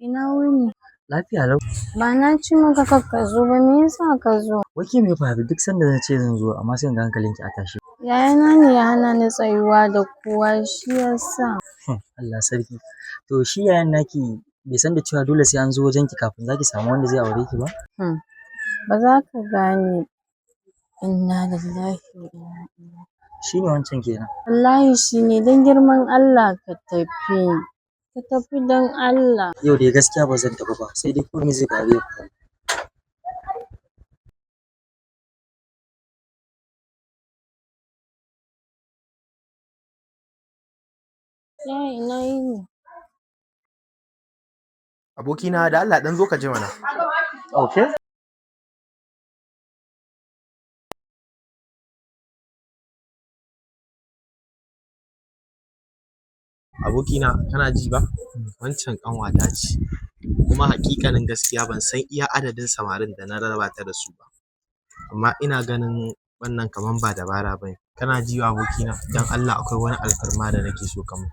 Ina wuni? Lafiya lau. Ba na ce maka kar ka zo ba, me yasa ka zo? Wai ke me ya faru duk sanda na ce zan zo amma sai in ga hankalinki a tashe. Yayana ne ya hana ni tsayuwa da kowa shi yasa. Allah sarki. To shi yayan naki bai san da cewa dole sai an zo wajenki kafin zaki samu wanda zai aure ki ba? Ba za ka gane. Inna lillahi wa inna ilaihi. Shi ne wancan kenan. Wallahi shi ne, don girman Allah ka tafi. Ka tafi don Allah. Yau dai gaskiya ba zan tafi ba sai dai komai zai faru ya faru. Yaya ina yini? Abokina da Allah ɗan zo ka ji mana. Okay. Abokina kana ji ba? Wancan ƙanwata ce. Kuma haƙiƙanin gaskiya ban san iya adadin samarin da na raba ta da su ba. Amma ina ganin wannan kaman ba dabara bane. Kana ji abokina? Dan Allah akwai wani alfarma da nake so ka mun.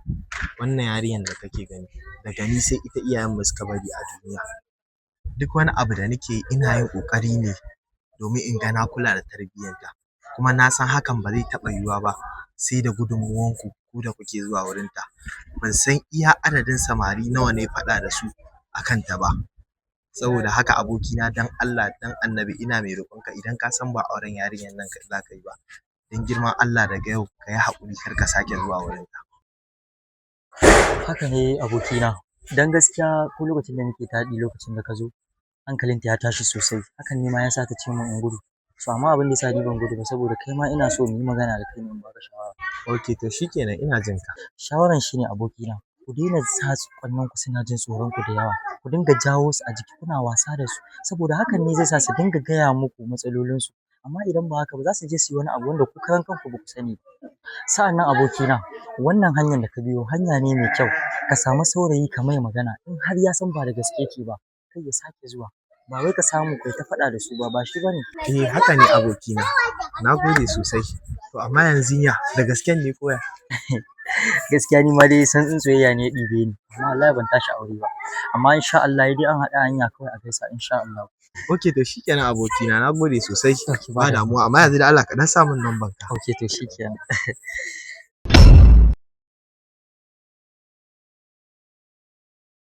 Wannan yarinyar da kake gani, daga ni sai ita iyayen mu suka bari a duniya. Duk wani abu da nake yi ina yin ƙoƙari ne domin in ga na kula da tarbiyyarta. Kuma na san hakan ba zai taɓa yiwuwa ba sai da gudunmawarku ku da kuke zuwa wurinta. Ban san iya adadin samari nawa ne faɗa da su a kanta ba. Saboda haka abokina dan Allah dan Annabi ina mai roƙonka idan ka san ba auren yarinyar nan za ka yi ba, don girman Allah daga yau ka yi haƙuri kar ka sake zuwa wurinta. Haka ne abokina. Dan gaskiya ko lokacin da nake taɗi lokacin da ka zo hankalinta ya tashi sosai. Hakan ne ma ya sa ta ce min in gudu. So amma abin da ya sa ni ban gudu ba saboda kai ma ina so mu yi magana da kai ne in ba ka shawara. Ok to shikenan ina jin ka. Shawaran shine abokina, ku daina sa ƙwallon ku suna jin tsoron ku da yawa. Ku dinga jawo su a jiki kuna wasa da su saboda hakan ne zai sa su dinga gaya muku matsalolinsu. Amma idan ba haka ba za su je su yi wani abu wanda ku karan kanku ba ku sani ba. Sa'annan abokina, wannan hanyar da ka biyo hanya ne mai kyau. Ka samu saurayi ka mai magana in har ya san ba da gaske yake ba, kai ya sake zuwa. Ba wai ka samu kai ta faɗa da su ba, ba shi bane. Eh haka ne abokina. Na gode sosai. To amma yanzu ya da gasken ne ko ya? Gaskiya ni ma dai san in soyayya ne ya ɗibe ni. Amma wallahi ban tashi aure ba. Amma insha Allah dai an haɗa hanya kawai a gaisa insha Allah. Ok to shikenan abokina na gode sosai. Ba damuwa amma yanzu da Allah ka dan sa min number ka. Ok to shikenan.